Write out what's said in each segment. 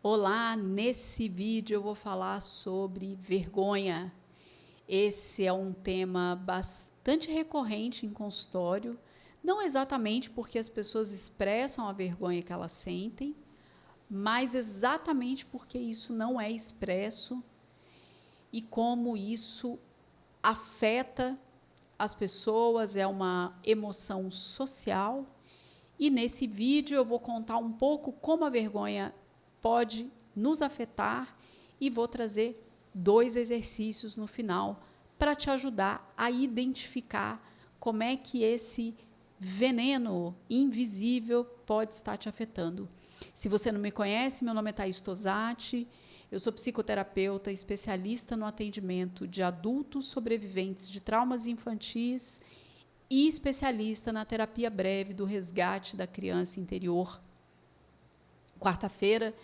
Olá, nesse vídeo eu vou falar sobre vergonha. Esse é um tema bastante recorrente em consultório, não exatamente porque as pessoas expressam a vergonha que elas sentem, mas exatamente porque isso não é expresso e como isso afeta as pessoas, é uma emoção social. E nesse vídeo eu vou contar um pouco como a vergonha pode nos afetar e vou trazer 2 exercícios no final para te ajudar a identificar como é que esse veneno invisível pode estar te afetando. Se você não me conhece, meu nome é Thaís Tosati, eu sou psicoterapeuta, especialista no atendimento de adultos sobreviventes de traumas infantis e especialista na terapia breve do resgate da criança interior. Quarta-feira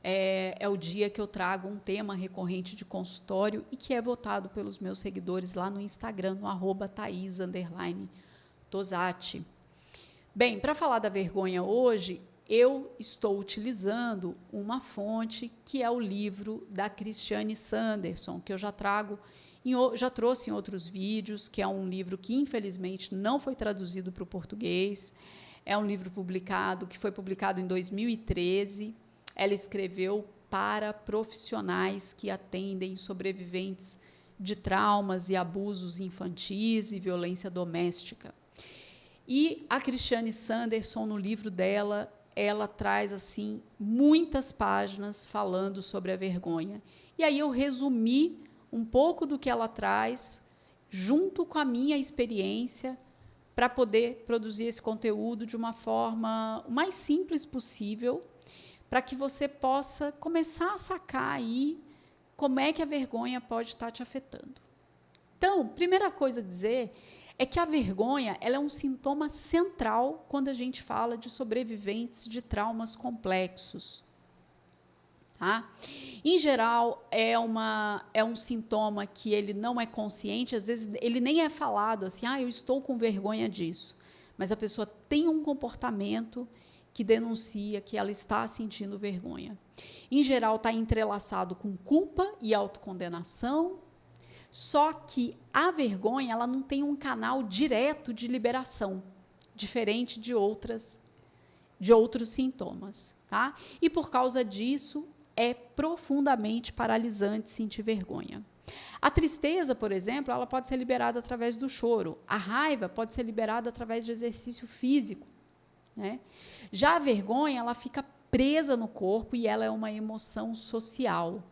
é o dia que eu trago um tema recorrente de consultório e que é votado pelos meus seguidores lá no Instagram, no @Thaís_Tosati. Bem, para falar da vergonha hoje, eu estou utilizando uma fonte que é o livro da Christiane Sanderson, que eu já trouxe em outros vídeos, que é um livro que infelizmente não foi traduzido para o português. É um livro que foi publicado em 2013. Ela escreveu para profissionais que atendem sobreviventes de traumas e abusos infantis e violência doméstica. E a Christiane Sanderson, no livro dela, ela traz assim muitas páginas falando sobre a vergonha. E aí eu resumi um pouco do que ela traz, junto com a minha experiência, para poder produzir esse conteúdo de uma forma o mais simples possível, para que você possa começar a sacar aí como é que a vergonha pode estar te afetando. Então, primeira coisa a dizer é que a vergonha ela é um sintoma central quando a gente fala de sobreviventes de traumas complexos. Tá? Em geral, é um sintoma que ele não é consciente, às vezes ele nem é falado assim, eu estou com vergonha disso. Mas a pessoa tem um comportamento que denuncia que ela está sentindo vergonha. Em geral, está entrelaçado com culpa e autocondenação, só que a vergonha ela não tem um canal direto de liberação, diferente de outros sintomas. Tá? E por causa disso, é profundamente paralisante sentir vergonha. A tristeza, por exemplo, ela pode ser liberada através do choro. A raiva pode ser liberada através de exercício físico. Né? Já a vergonha, ela fica presa no corpo e ela é uma emoção social.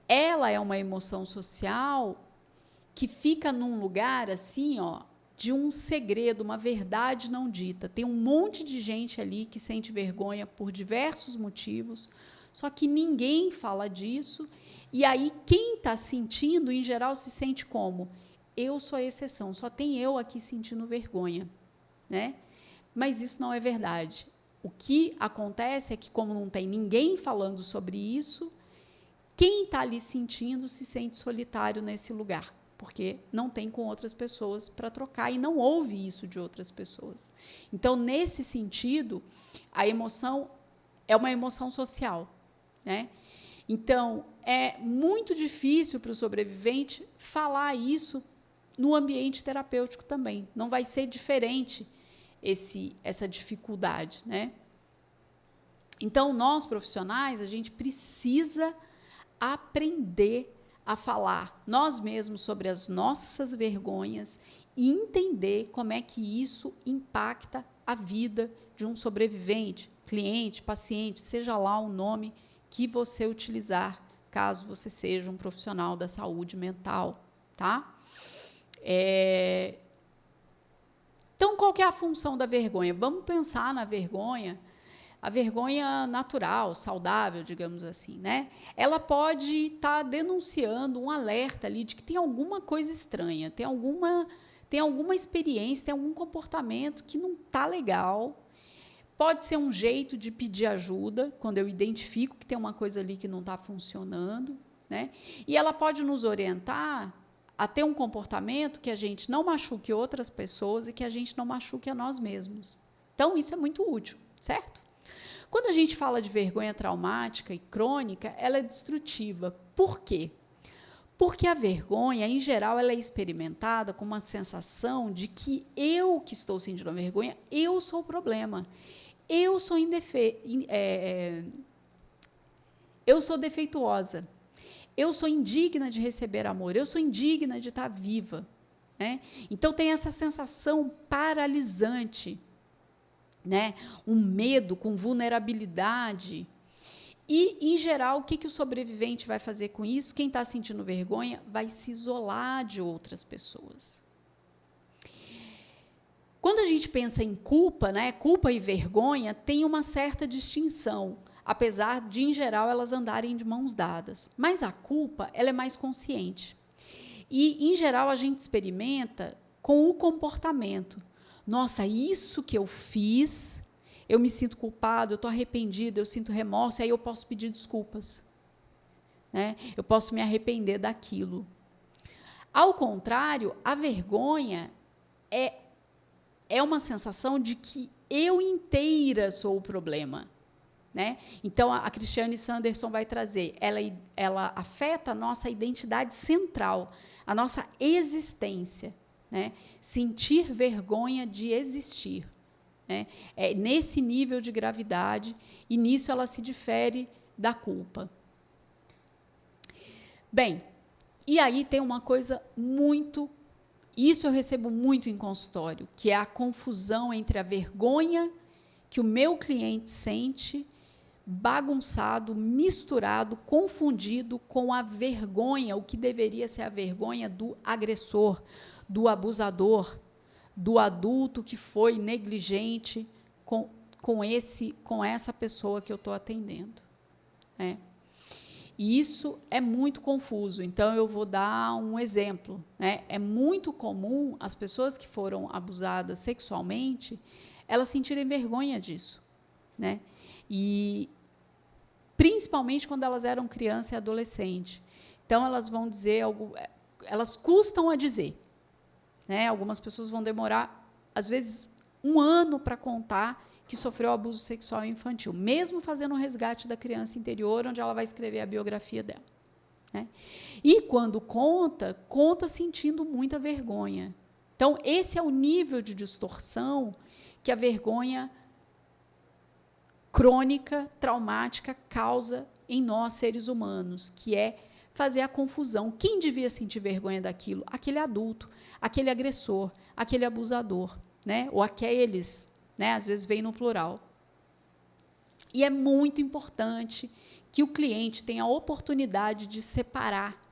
Ela é uma emoção social que fica num lugar assim, de um segredo, uma verdade não dita. Tem um monte de gente ali que sente vergonha por diversos motivos, só que ninguém fala disso. E aí quem está sentindo, em geral, se sente como? Eu sou a exceção, só tem eu aqui sentindo vergonha, né? Mas isso não é verdade. O que acontece é que, como não tem ninguém falando sobre isso, quem está ali sentindo se sente solitário nesse lugar, porque não tem com outras pessoas para trocar e não ouve isso de outras pessoas. Então, nesse sentido, a emoção é uma emoção social, né? Então, é muito difícil para o sobrevivente falar isso no ambiente terapêutico também. Não vai ser diferente essa dificuldade, né? Então, nós profissionais, a gente precisa aprender a falar nós mesmos sobre as nossas vergonhas e entender como é que isso impacta a vida de um sobrevivente, cliente, paciente, seja lá o nome que você utilizar, caso você seja um profissional da saúde mental, tá? Então, qual que é a função da vergonha? Vamos pensar na vergonha, a vergonha natural, saudável, digamos assim, né? Ela pode estar denunciando um alerta ali de que tem alguma coisa estranha, tem alguma experiência, tem algum comportamento que não está legal. Pode ser um jeito de pedir ajuda, quando eu identifico que tem uma coisa ali que não está funcionando, né? E ela pode nos orientar a ter um comportamento que a gente não machuque outras pessoas e que a gente não machuque a nós mesmos. Então, isso é muito útil, certo? Quando a gente fala de vergonha traumática e crônica, ela é destrutiva. Por quê? Porque a vergonha, em geral, ela é experimentada com uma sensação de que eu que estou sentindo a vergonha, eu sou o problema. Eu sou eu sou defeituosa. Eu sou indigna de receber amor. Eu sou indigna de estar viva. Né? Então, tem essa sensação paralisante, né? Um medo com vulnerabilidade. E, em geral, o que o sobrevivente vai fazer com isso? Quem está sentindo vergonha vai se isolar de outras pessoas. Quando a gente pensa em culpa, né, culpa e vergonha tem uma certa distinção, apesar de, em geral, elas andarem de mãos dadas. Mas a culpa, ela é mais consciente. E, em geral, a gente experimenta com o comportamento. Nossa, isso que eu fiz, eu me sinto culpado, eu estou arrependido, eu sinto remorso, e aí eu posso pedir desculpas. Né? Eu posso me arrepender daquilo. Ao contrário, a vergonha é uma sensação de que eu inteira sou o problema. Né? Então, a Christiane Sanderson vai trazer, ela afeta a nossa identidade central, a nossa existência. Né? Sentir vergonha de existir. Né? É nesse nível de gravidade, e nisso ela se difere da culpa. Bem, e aí tem uma coisa muito, isso eu recebo muito em consultório, que é a confusão entre a vergonha que o meu cliente sente, bagunçado, misturado, confundido com a vergonha, o que deveria ser a vergonha do agressor, do abusador, do adulto que foi negligente com essa pessoa que eu estou atendendo. Né? E isso é muito confuso. Então, eu vou dar um exemplo. Né? É muito comum as pessoas que foram abusadas sexualmente, elas sentirem vergonha disso. Né? E principalmente quando elas eram criança e adolescente. Então, elas vão dizer algo, elas custam a dizer. Né? Algumas pessoas vão demorar, às vezes, 1 ano para contar que sofreu abuso sexual infantil, mesmo fazendo um resgate da criança interior, onde ela vai escrever a biografia dela. Né? E quando conta sentindo muita vergonha. Então, esse é o nível de distorção que a vergonha crônica, traumática, causa em nós, seres humanos, que é fazer a confusão. Quem devia sentir vergonha daquilo? Aquele adulto, aquele agressor, aquele abusador, né? Ou aqueles, né? Às vezes vem no plural. E é muito importante que o cliente tenha a oportunidade de separar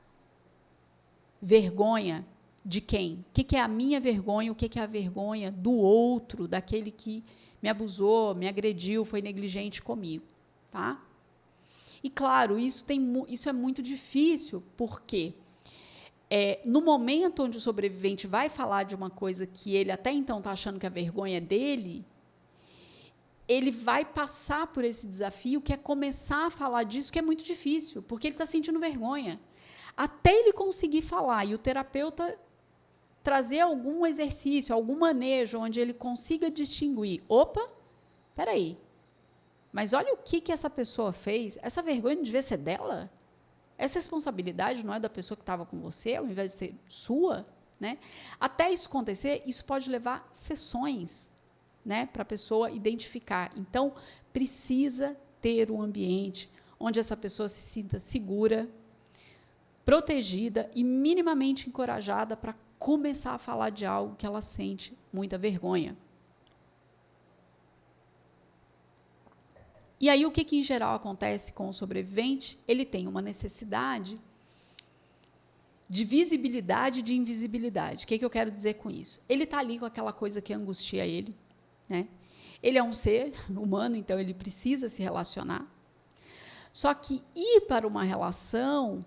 vergonha de quem? O que é a minha vergonha, o que é a vergonha do outro, daquele que me abusou, me agrediu, foi negligente comigo. Tá? E, claro, isso é muito difícil, porque no momento onde o sobrevivente vai falar de uma coisa que ele até então está achando que a vergonha é dele, ele vai passar por esse desafio, que é começar a falar disso, que é muito difícil, porque ele está sentindo vergonha. Até ele conseguir falar, e o terapeuta trazer algum exercício, algum manejo, onde ele consiga distinguir, opa, peraí, mas olha o que essa pessoa fez, essa vergonha não devia ser dela? Essa responsabilidade não é da pessoa que estava com você, ao invés de ser sua? Né? Até isso acontecer, isso pode levar sessões, né, para a pessoa identificar. Então, precisa ter um ambiente onde essa pessoa se sinta segura, protegida e minimamente encorajada para começar a falar de algo que ela sente muita vergonha. E aí, o que em geral acontece com o sobrevivente? Ele tem uma necessidade de visibilidade e de invisibilidade. O que eu quero dizer com isso? Ele está ali com aquela coisa que angustia ele. Né? Ele é um ser humano, então ele precisa se relacionar. Só que ir para uma relação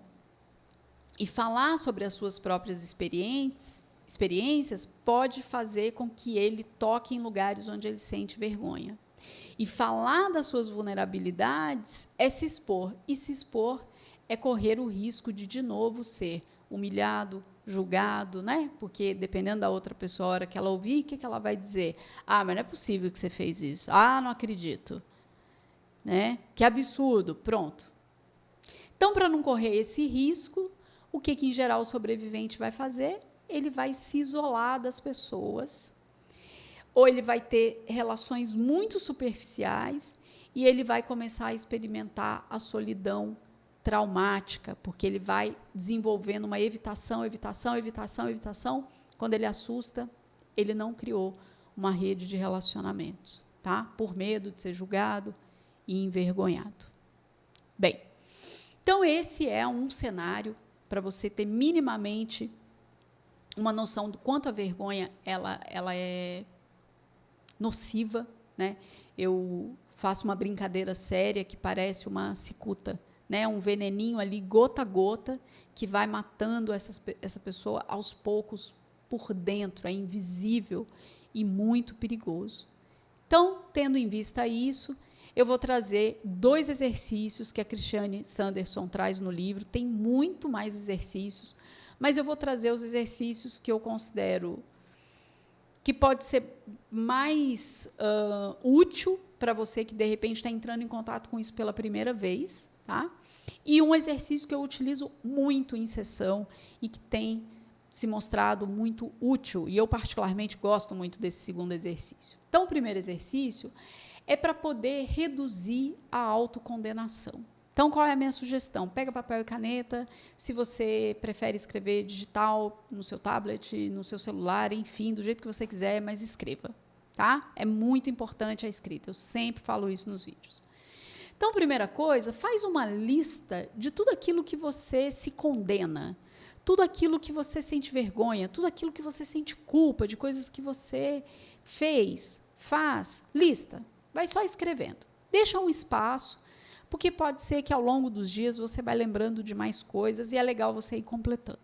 e falar sobre as suas próprias experiências pode fazer com que ele toque em lugares onde ele sente vergonha. E falar das suas vulnerabilidades é se expor. E se expor é correr o risco de novo, ser humilhado, julgado, né? Porque, dependendo da outra pessoa, a hora que ela ouvir, o que ela vai dizer? Ah, mas não é possível que você fez isso. Ah, não acredito. né? Que absurdo, pronto. Então, para não correr esse risco, o que em geral o sobrevivente vai fazer? Ele vai se isolar das pessoas, ou ele vai ter relações muito superficiais e ele vai começar a experimentar a solidão traumática, porque ele vai desenvolvendo uma evitação. Quando ele assusta, ele não criou uma rede de relacionamentos, tá? Por medo de ser julgado e envergonhado. Bem, então esse é um cenário para você ter minimamente uma noção do quanto a vergonha ela é nociva, né? Eu faço uma brincadeira séria que parece uma cicuta, né? Um veneninho ali, gota a gota, que vai matando essa pessoa aos poucos por dentro, é invisível e muito perigoso. Então, tendo em vista isso, eu vou trazer 2 exercícios que a Christiane Sanderson traz no livro. Tem muito mais exercícios, mas eu vou trazer os exercícios que eu considero que pode ser mais útil para você que, de repente, está entrando em contato com isso pela primeira vez, tá? E um exercício que eu utilizo muito em sessão e que tem se mostrado muito útil, e eu particularmente gosto muito desse segundo exercício. Então, o primeiro exercício é para poder reduzir a autocondenação. Então, qual é a minha sugestão? Pega papel e caneta, se você prefere escrever digital no seu tablet, no seu celular, enfim, do jeito que você quiser, mas escreva, tá? É muito importante a escrita, eu sempre falo isso nos vídeos. Então, primeira coisa, faz uma lista de tudo aquilo que você se condena, tudo aquilo que você sente vergonha, tudo aquilo que você sente culpa, de coisas que você fez, faz, lista. Vai só escrevendo. Deixa um espaço, porque pode ser que ao longo dos dias você vai lembrando de mais coisas e é legal você ir completando,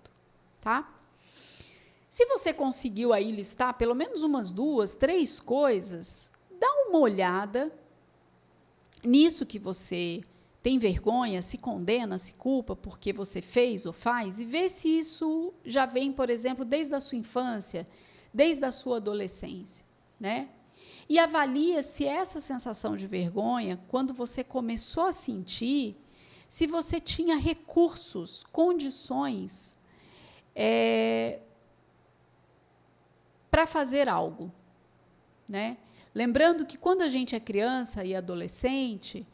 tá? Se você conseguiu aí listar pelo menos umas 2, 3 coisas, dá uma olhada nisso que você tem vergonha, se condena, se culpa porque você fez ou faz, e vê se isso já vem, por exemplo, desde a sua infância, desde a sua adolescência, né? E avalia se essa sensação de vergonha, quando você começou a sentir, se você tinha recursos, condições para fazer algo, né? Lembrando que quando a gente é criança e adolescente,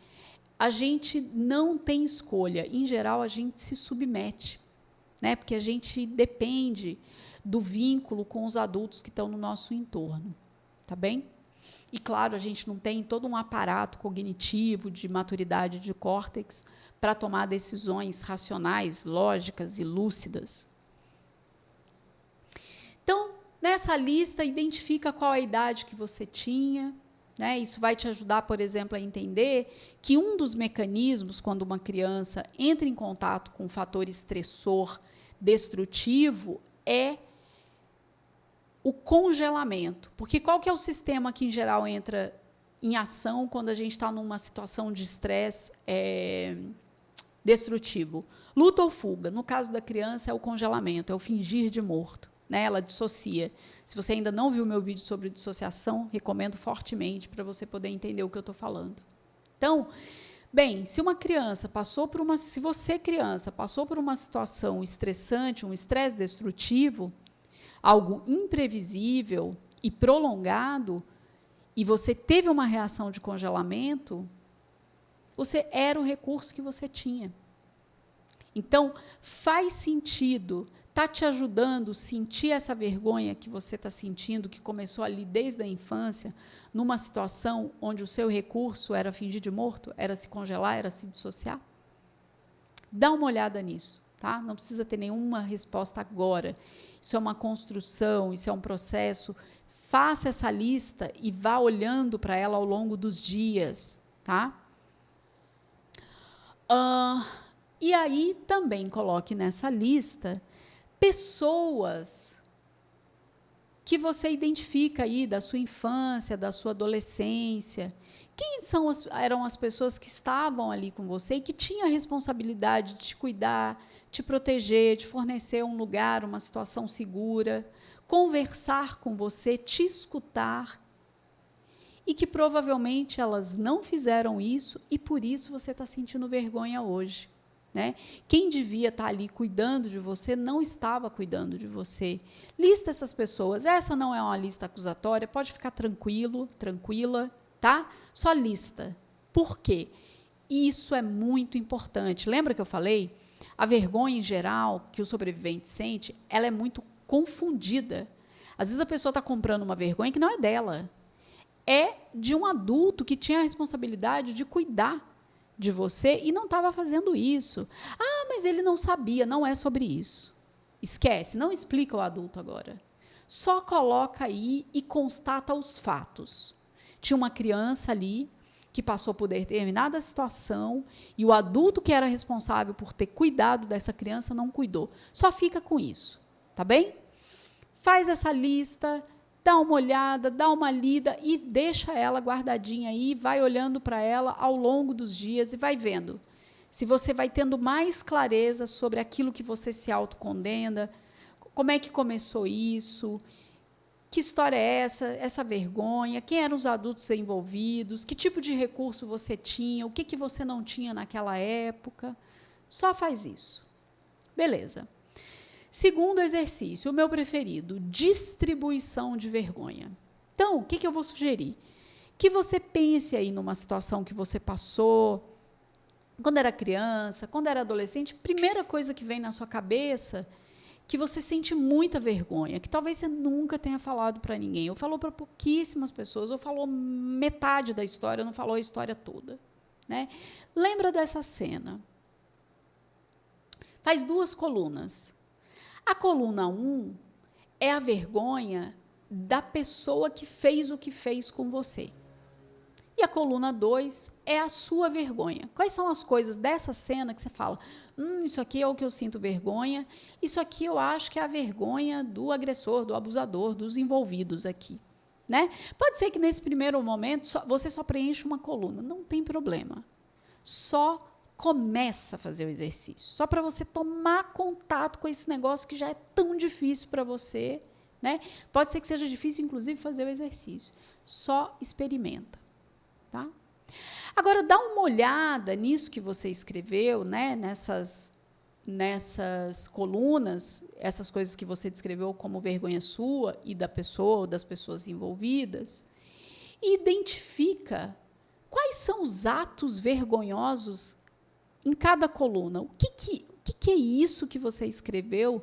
a gente não tem escolha. Em geral, a gente se submete, né? Porque a gente depende do vínculo com os adultos que estão no nosso entorno, tá bem? E, claro, a gente não tem todo um aparato cognitivo de maturidade de córtex para tomar decisões racionais, lógicas e lúcidas. Então, nessa lista, identifica qual a idade que você tinha, né? Isso vai te ajudar, por exemplo, a entender que um dos mecanismos, quando uma criança entra em contato com um fator estressor destrutivo, é o congelamento. Porque qual que é o sistema que, em geral, entra em ação quando a gente está numa situação de estresse destrutivo? Luta ou fuga. No caso da criança, é o congelamento, é o fingir de morto, né? Ela dissocia. Se você ainda não viu meu vídeo sobre dissociação, recomendo fortemente para você poder entender o que eu estou falando. Então, bem, se você, criança, passou por uma situação estressante, um estresse destrutivo, algo imprevisível e prolongado, e você teve uma reação de congelamento, você era o recurso que você tinha. Então, faz sentido, está te ajudando a sentir essa vergonha que você está sentindo, que começou ali desde a infância, numa situação onde o seu recurso era fingir de morto, era se congelar, era se dissociar? Dá uma olhada nisso, tá? Não precisa ter nenhuma resposta agora. Isso é uma construção, isso é um processo. Faça essa lista e vá olhando para ela ao longo dos dias, tá? E aí também coloque nessa lista pessoas que você identifica aí da sua infância, da sua adolescência. Quem eram as pessoas que estavam ali com você e que tinham a responsabilidade de te cuidar, te proteger, te fornecer um lugar, uma situação segura, conversar com você, te escutar e que provavelmente elas não fizeram isso e por isso você está sentindo vergonha hoje. Né? Quem devia estar ali cuidando de você não estava cuidando de você. Lista essas pessoas. Essa não é uma lista acusatória, pode ficar tranquilo, tranquila, tá? Só lista. Por quê? Isso é muito importante. Lembra que eu falei? A vergonha em geral que o sobrevivente sente, ela é muito confundida. Às vezes a pessoa está comprando uma vergonha que não é dela. É de um adulto que tinha a responsabilidade de cuidar de você e não estava fazendo isso. Ah, mas ele não sabia, não é sobre isso. Esquece, não explica o adulto agora. Só coloca aí e constata os fatos. Tinha uma criança ali que passou por determinada situação e o adulto que era responsável por ter cuidado dessa criança não cuidou. Só fica com isso, tá bem? Faz essa lista, dá uma olhada, dá uma lida e deixa ela guardadinha aí, vai olhando para ela ao longo dos dias e vai vendo se você vai tendo mais clareza sobre aquilo que você se autocondena, como é que começou isso, que história é essa vergonha, quem eram os adultos envolvidos, que tipo de recurso você tinha, o que você não tinha naquela época. Só faz isso. Beleza. Segundo exercício, o meu preferido, distribuição de vergonha. Então, o que eu vou sugerir? Que você pense aí numa situação que você passou, quando era criança, quando era adolescente, primeira coisa que vem na sua cabeça, que você sente muita vergonha, que talvez você nunca tenha falado para ninguém, ou falou para pouquíssimas pessoas, ou falou metade da história, não falou a história toda. Né? Lembra dessa cena. Faz 2 colunas. A coluna 1 é a vergonha da pessoa que fez o que fez com você. E a coluna 2 é a sua vergonha. Quais são as coisas dessa cena que você fala, isso aqui é o que eu sinto vergonha, isso aqui eu acho que é a vergonha do agressor, do abusador, dos envolvidos aqui. Né? Pode ser que nesse primeiro momento você só preencha uma coluna, não tem problema. Só começa a fazer o exercício, só para você tomar contato com esse negócio que já é tão difícil para você, né? Pode ser que seja difícil, inclusive, fazer o exercício. Só experimenta, tá? Agora, dá uma olhada nisso que você escreveu, né? Nessas colunas, essas coisas que você descreveu como vergonha sua e da pessoa ou das pessoas envolvidas, e identifica quais são os atos vergonhosos em cada coluna. O que é isso que você escreveu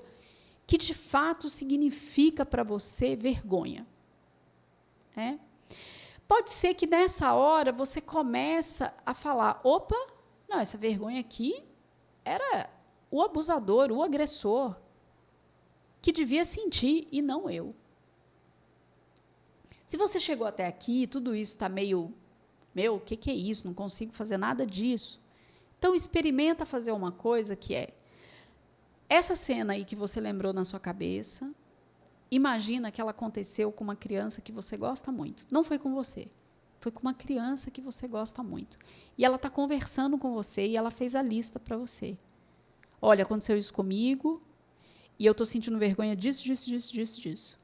que de fato significa para você vergonha? É? Pode ser que nessa hora você começa a falar, opa, não, essa vergonha aqui era o abusador, o agressor, que devia sentir e não eu. Se você chegou até aqui, tudo isso está meio, o que é isso? Não consigo fazer nada disso. Então, experimenta fazer uma coisa que é, essa cena aí que você lembrou na sua cabeça, imagina que ela aconteceu com uma criança que você gosta muito. Não foi com você, foi com uma criança que você gosta muito. E ela está conversando com você e ela fez a lista para você. Olha, aconteceu isso comigo e eu estou sentindo vergonha disso, disso, disso, disso, disso.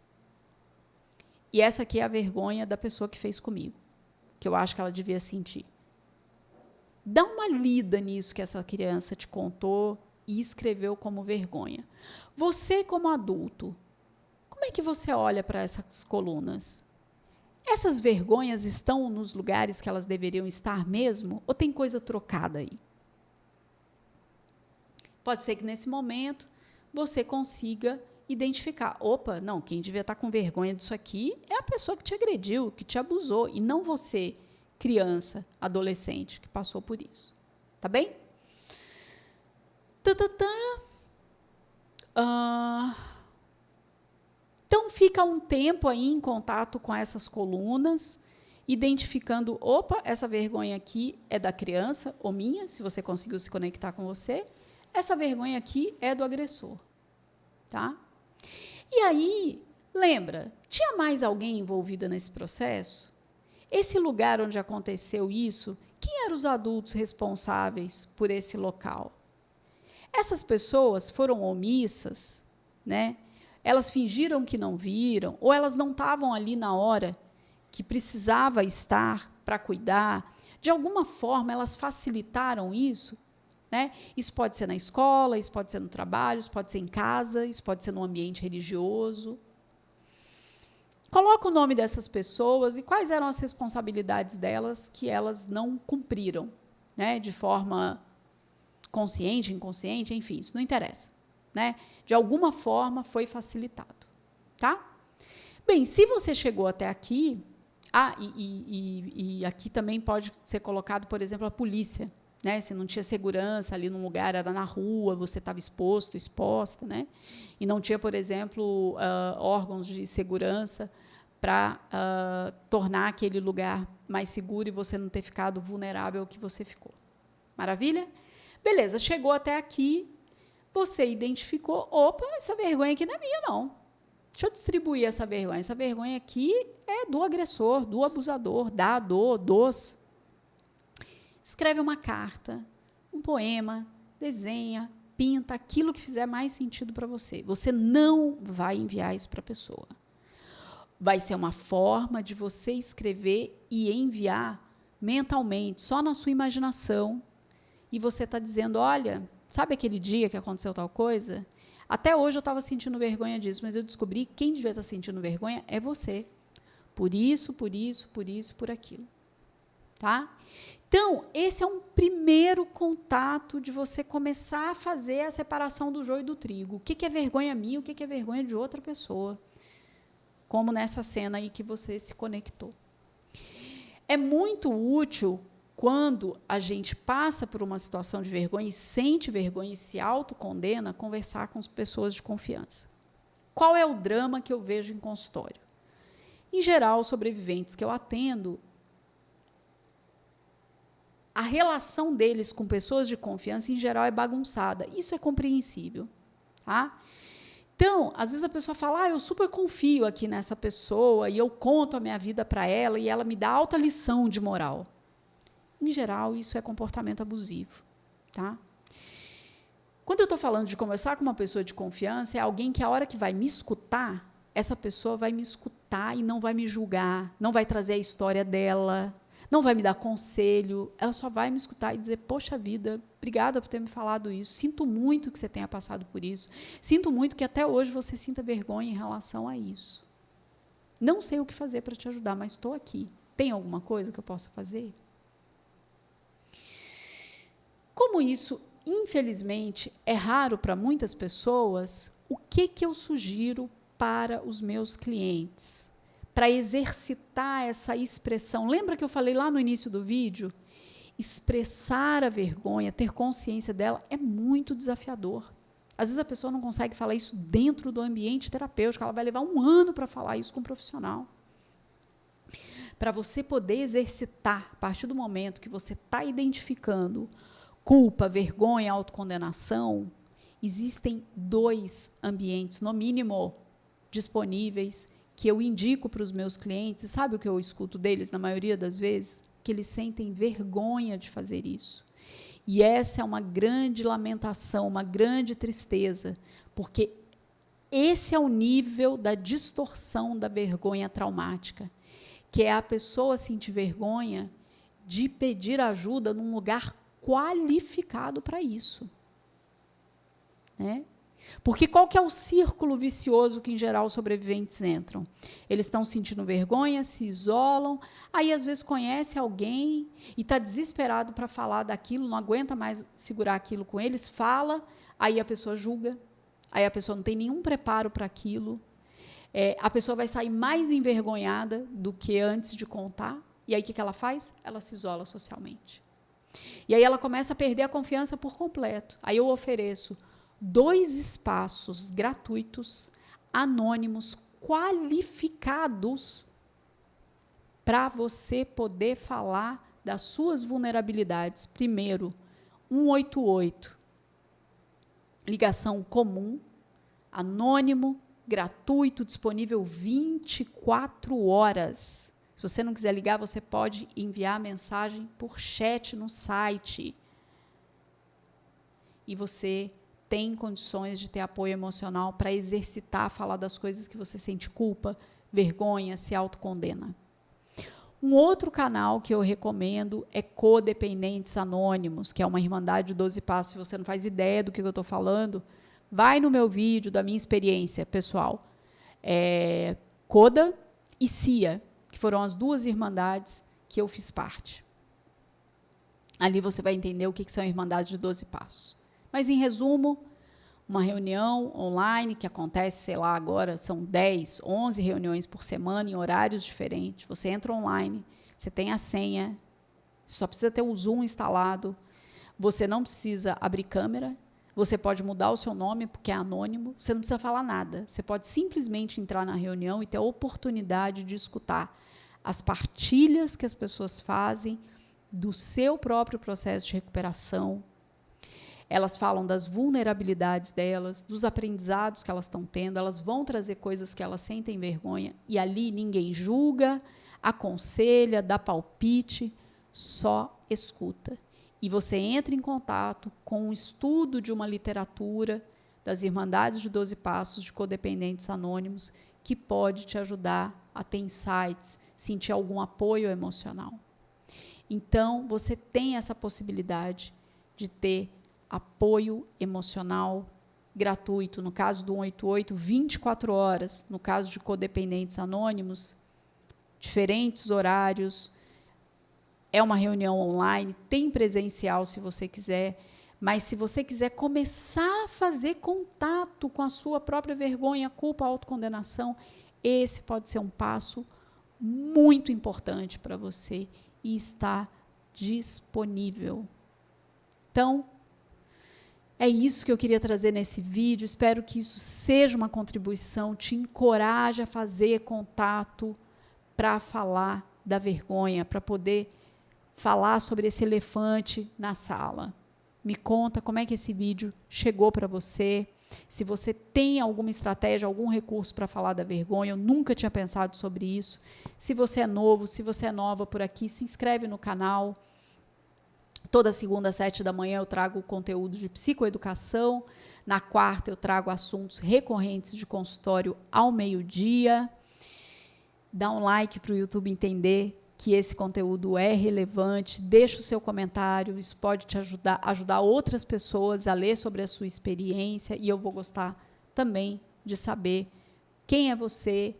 E essa aqui é a vergonha da pessoa que fez comigo, que eu acho que ela devia sentir. Dá uma lida nisso que essa criança te contou e escreveu como vergonha. Você, como adulto, como é que você olha para essas colunas? Essas vergonhas estão nos lugares que elas deveriam estar mesmo? Ou tem coisa trocada aí? Pode ser que nesse momento você consiga identificar. Opa, não, quem devia estar com vergonha disso aqui é a pessoa que te agrediu, que te abusou, e não você, criança, adolescente, que passou por isso. Tá bem? Então, fica um tempo aí em contato com essas colunas, identificando, opa, essa vergonha aqui é da criança, ou minha, se você conseguiu se conectar com você. Essa vergonha aqui é do agressor. Tá? E aí, lembra, tinha mais alguém envolvida nesse processo? Esse lugar onde aconteceu isso, quem eram os adultos responsáveis por esse local? Essas pessoas foram omissas, né? Elas fingiram que não viram, ou elas não estavam ali na hora que precisava estar para cuidar, de alguma forma elas facilitaram isso, né? Isso pode ser na escola, isso pode ser no trabalho, isso pode ser em casa, isso pode ser no ambiente religioso. Coloca o nome dessas pessoas e quais eram as responsabilidades delas que elas não cumpriram, né? De forma consciente, inconsciente, enfim, isso não interessa, né? De alguma forma foi facilitado, tá? Bem, se você chegou até aqui, e aqui também pode ser colocado, por exemplo, a polícia, né? Se não tinha segurança ali num lugar, era na rua, você estava exposto, exposta, né? E não tinha, por exemplo, órgãos de segurança para tornar aquele lugar mais seguro e você não ter ficado vulnerável ao que você ficou. Maravilha? Beleza, chegou até aqui, você identificou, opa, essa vergonha aqui não é minha, não. Deixa eu distribuir essa vergonha. Essa vergonha aqui é do agressor, do abusador, dos. Escreve uma carta, um poema, desenha, pinta aquilo que fizer mais sentido para você. Você não vai enviar isso para a pessoa. Vai ser uma forma de você escrever e enviar mentalmente, só na sua imaginação. E você está dizendo, olha, sabe aquele dia que aconteceu tal coisa? Até hoje eu estava sentindo vergonha disso, mas eu descobri que quem devia estar sentindo vergonha é você. Por isso, por aquilo. Tá? Então, esse é um primeiro contato de você começar a fazer a separação do joio e do trigo. O que é vergonha minha, o que é vergonha de outra pessoa. Como nessa cena aí que você se conectou. É muito útil quando a gente passa por uma situação de vergonha e sente vergonha e se autocondena, conversar com as pessoas de confiança. Qual é o drama que eu vejo em consultório? Em geral, os sobreviventes que eu atendo, a relação deles com pessoas de confiança, em geral, é bagunçada. Isso é compreensível. Tá? Então, às vezes a pessoa fala, eu super confio aqui nessa pessoa e eu conto a minha vida para ela e ela me dá alta lição de moral. Em geral, isso é comportamento abusivo. Tá? Quando eu estou falando de conversar com uma pessoa de confiança, é alguém que a hora que vai me escutar, essa pessoa vai me escutar e não vai me julgar, não vai trazer a história dela, não vai me dar conselho, ela só vai me escutar e dizer, poxa vida, obrigada por ter me falado isso, sinto muito que você tenha passado por isso, sinto muito que até hoje você sinta vergonha em relação a isso. Não sei o que fazer para te ajudar, mas estou aqui. Tem alguma coisa que eu possa fazer? Como isso, infelizmente, é raro para muitas pessoas, o que eu sugiro para os meus clientes? Para exercitar essa expressão. Lembra que eu falei lá no início do vídeo? Expressar a vergonha, ter consciência dela, é muito desafiador. Às vezes a pessoa não consegue falar isso dentro do ambiente terapêutico, ela vai levar 1 ano para falar isso com um profissional. Para você poder exercitar, a partir do momento que você está identificando culpa, vergonha, autocondenação, existem 2 ambientes, no mínimo, disponíveis, que eu indico para os meus clientes. Sabe o que eu escuto deles, na maioria das vezes? Que eles sentem vergonha de fazer isso. E essa é uma grande lamentação, uma grande tristeza, porque esse é o nível da distorção da vergonha traumática, que é a pessoa sentir vergonha de pedir ajuda num lugar qualificado para isso. Né? Porque qual que é o círculo vicioso que, em geral, os sobreviventes entram? Eles estão sentindo vergonha, se isolam, aí, às vezes, conhece alguém e está desesperado para falar daquilo, não aguenta mais segurar aquilo com eles, fala, aí a pessoa julga, aí a pessoa não tem nenhum preparo para aquilo, a pessoa vai sair mais envergonhada do que antes de contar, e aí o que ela faz? Ela se isola socialmente. E aí ela começa a perder a confiança por completo. Aí eu ofereço 2 espaços gratuitos, anônimos, qualificados para você poder falar das suas vulnerabilidades. Primeiro, 188, ligação comum, anônimo, gratuito, disponível 24 horas. Se você não quiser ligar, você pode enviar mensagem por chat no site. E você tem condições de ter apoio emocional para exercitar, falar das coisas que você sente culpa, vergonha, se autocondena. Um outro canal que eu recomendo é Codependentes Anônimos, que é uma irmandade de 12 passos. Se você não faz ideia do que eu estou falando, vai no meu vídeo da minha experiência pessoal. Coda e CIA, que foram as 2 irmandades que eu fiz parte. Ali você vai entender o que são irmandades de 12 passos. Mas, em resumo, uma reunião online que acontece, sei lá, agora são 10, 11 reuniões por semana em horários diferentes. Você entra online, você tem a senha, só precisa ter o Zoom instalado, você não precisa abrir câmera, você pode mudar o seu nome porque é anônimo, você não precisa falar nada. Você pode simplesmente entrar na reunião e ter a oportunidade de escutar as partilhas que as pessoas fazem do seu próprio processo de recuperação. Elas falam das vulnerabilidades delas, dos aprendizados que elas estão tendo, elas vão trazer coisas que elas sentem vergonha, e ali ninguém julga, aconselha, dá palpite, só escuta. E você entra em contato com o estudo de uma literatura das Irmandades de 12 Passos de Codependentes Anônimos, que pode te ajudar a ter insights, sentir algum apoio emocional. Então, você tem essa possibilidade de ter apoio emocional gratuito. No caso do 188, 24 horas. No caso de Codependentes Anônimos, diferentes horários. É uma reunião online, tem presencial se você quiser, mas se você quiser começar a fazer contato com a sua própria vergonha, culpa, autocondenação, esse pode ser um passo muito importante para você e está disponível. Então, é isso que eu queria trazer nesse vídeo. Espero que isso seja uma contribuição, te encoraje a fazer contato para falar da vergonha, para poder falar sobre esse elefante na sala. Me conta como é que esse vídeo chegou para você, se você tem alguma estratégia, algum recurso para falar da vergonha. Eu nunca tinha pensado sobre isso. Se você é novo, se você é nova por aqui, se inscreve no canal. Toda segunda às 7 da manhã eu trago conteúdo de psicoeducação. Na quarta eu trago assuntos recorrentes de consultório ao meio-dia. Dá um like para o YouTube entender que esse conteúdo é relevante. Deixa o seu comentário, isso pode te ajudar outras pessoas a ler sobre a sua experiência, e eu vou gostar também de saber quem é você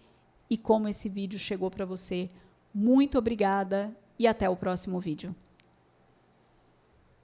e como esse vídeo chegou para você. Muito obrigada e até o próximo vídeo.